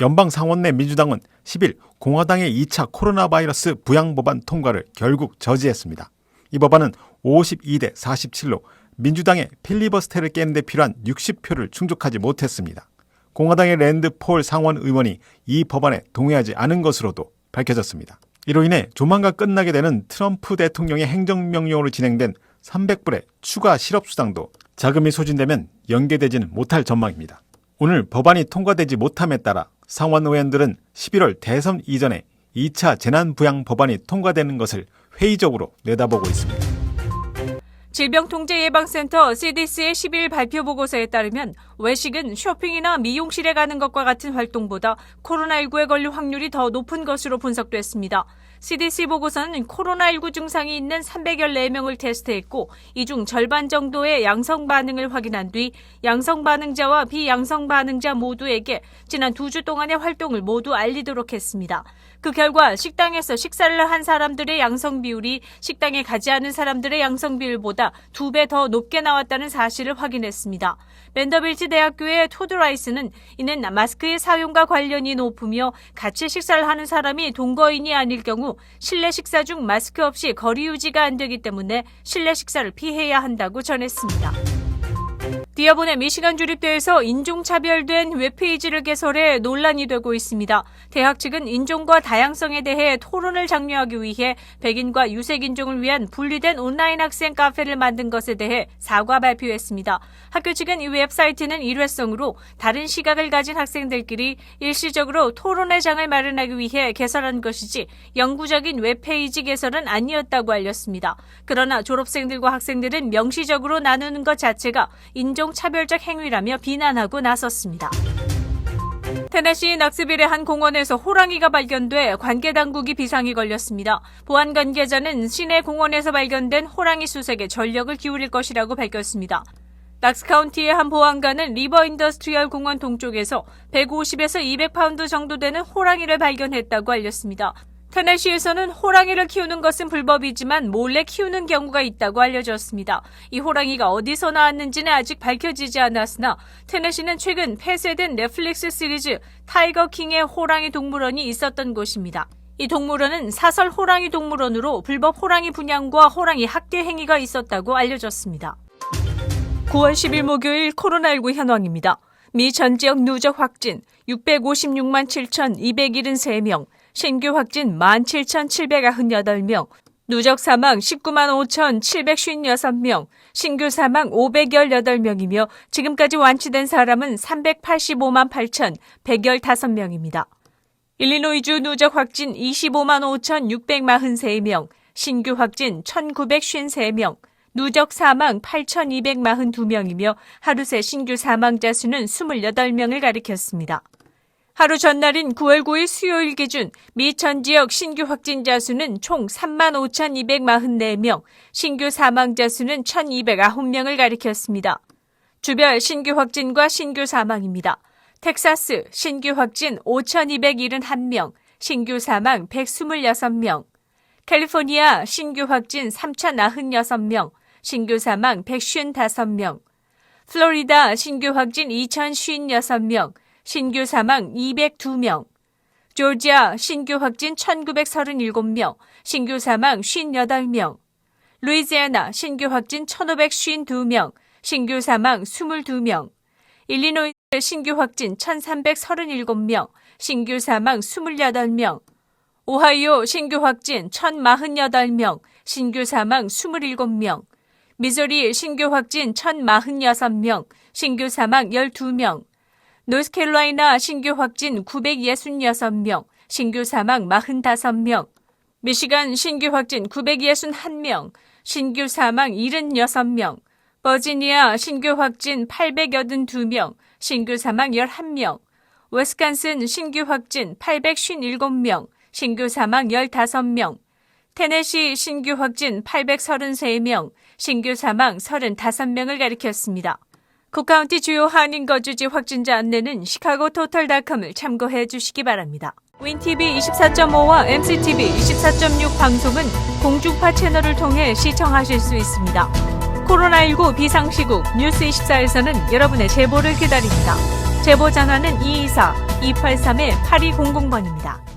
연방상원내 민주당은 10일 공화당의 2차 코로나 바이러스 부양 법안 통과를 결국 저지했습니다. 이 법안은 52대 47로 민주당의 필리버스터를 깨는 데 필요한 60표를 충족하지 못했습니다. 공화당의 랜드 폴 상원 의원이 이 법안에 동의하지 않은 것으로도 밝혀졌습니다. 이로 인해 조만간 끝나게 되는 트럼프 대통령의 행정명령으로 진행된 300불의 추가 실업수당도 자금이 소진되면 연계되지는 못할 전망입니다. 오늘 법안이 통과되지 못함에 따라 상원 의원들은 11월 대선 이전에 2차 재난부양 법안이 통과되는 것을 회의적으로 내다보고 있습니다. 질병통제예방센터 CDC의 10일 발표 보고서에 따르면 외식은 쇼핑이나 미용실에 가는 것과 같은 활동보다 코로나19에 걸릴 확률이 더 높은 것으로 분석됐습니다. CDC 보고서는 코로나19 증상이 있는 314명을 테스트했고 이 중 절반 정도의 양성 반응을 확인한 뒤 양성 반응자와 비양성 반응자 모두에게 지난 2주 동안의 활동을 모두 알리도록 했습니다. 그 결과 식당에서 식사를 한 사람들의 양성 비율이 식당에 가지 않은 사람들의 양성 비율보다 2배 더 높게 나왔다는 사실을 확인했습니다. 밴더빌트 대학교의 토드 라이스는 이는 마스크의 사용과 관련이 높으며 같이 식사를 하는 사람이 동거인이 아닐 경우 실내 식사 중 마스크 없이 거리 유지가 안 되기 때문에 실내 식사를 피해야 한다고 전했습니다. 디어본의 미시간 주립대에서 인종차별된 웹페이지를 개설해 논란이 되고 있습니다. 대학 측은 인종과 다양성에 대해 토론을 장려하기 위해 백인과 유색인종을 위한 분리된 온라인 학생 카페를 만든 것에 대해 사과 발표했습니다. 학교 측은 이 웹사이트는 일회성으로 다른 시각을 가진 학생들끼리 일시적으로 토론의 장을 마련하기 위해 개설한 것이지 영구적인 웹페이지 개설은 아니었다고 알렸습니다. 그러나 졸업생들과 학생들은 명시적으로 나누는 것 자체가 인종차별적 행위라며 비난하고 나섰습니다. 테네시 낙스빌의 한 공원에서 호랑이가 발견돼 관계 당국이 비상이 걸렸습니다. 보안 관계자는 시내 공원에서 발견된 호랑이 수색에 전력을 기울일 것이라고 밝혔습니다. 낙스카운티의 한 보안관은 리버 인더스트리얼 공원 동쪽에서 150에서 200파운드 정도 되는 호랑이를 발견했다고 알렸습니다. 테네시에서는 호랑이를 키우는 것은 불법이지만 몰래 키우는 경우가 있다고 알려졌습니다. 이 호랑이가 어디서 나왔는지는 아직 밝혀지지 않았으나 테네시는 최근 폐쇄된 넷플릭스 시리즈 타이거 킹의 호랑이 동물원이 있었던 곳입니다. 이 동물원은 사설 호랑이 동물원으로 불법 호랑이 분양과 호랑이 학대 행위가 있었다고 알려졌습니다. 9월 10일 목요일 코로나19 현황입니다. 미 전 지역 누적 확진 656만 7,273명, 신규 확진 17,798명, 누적 사망 19만 5,756명, 신규 사망 518명이며 지금까지 완치된 사람은 385만 8,115명입니다. 일리노이주 누적 확진 25만 5,643명, 신규 확진 1,953명, 누적 사망 8,242명이며 하루 새 신규 사망자 수는 28명을 가리켰습니다. 하루 전날인 9월 9일 수요일 기준 미 전 지역 신규 확진자 수는 총 3만 5,244명, 신규 사망자 수는 1,209명을 가리켰습니다. 주별 신규 확진과 신규 사망입니다. 텍사스 신규 확진 5,271명, 신규 사망 126명. 캘리포니아 신규 확진 3,096명, 신규 사망 155명. 플로리다 신규 확진 2,056명, 신규 사망 202명. 조지아 신규 확진 1,937명, 신규 사망 58명. 루이지애나 신규 확진 1,552명, 신규 사망 22명. 일리노이 신규 확진 1,337명, 신규 사망 28명. 오하이오 신규 확진 1,048명, 신규 사망 27명. 미소리 신규 확진 1,046명, 신규 사망 12명. 노스캐롤라이나 신규 확진 966명, 신규 사망 45명. 미시간 신규 확진 961명, 신규 사망 76명. 버지니아 신규 확진 882명, 신규 사망 11명. 웨스칸슨 신규 확진 857명, 신규 사망 15명. 테네시 신규 확진 833명, 신규 사망 35명을 가리켰습니다. 쿡카운티 주요 한인 거주지 확진자 안내는 시카고토털닷컴을 참고해 주시기 바랍니다. 윈TV 24.5와 MCTV 24.6 방송은 공중파 채널을 통해 시청하실 수 있습니다. 코로나19 비상시국 뉴스24에서는 여러분의 제보를 기다립니다. 제보 전화는 224 283-8200번입니다.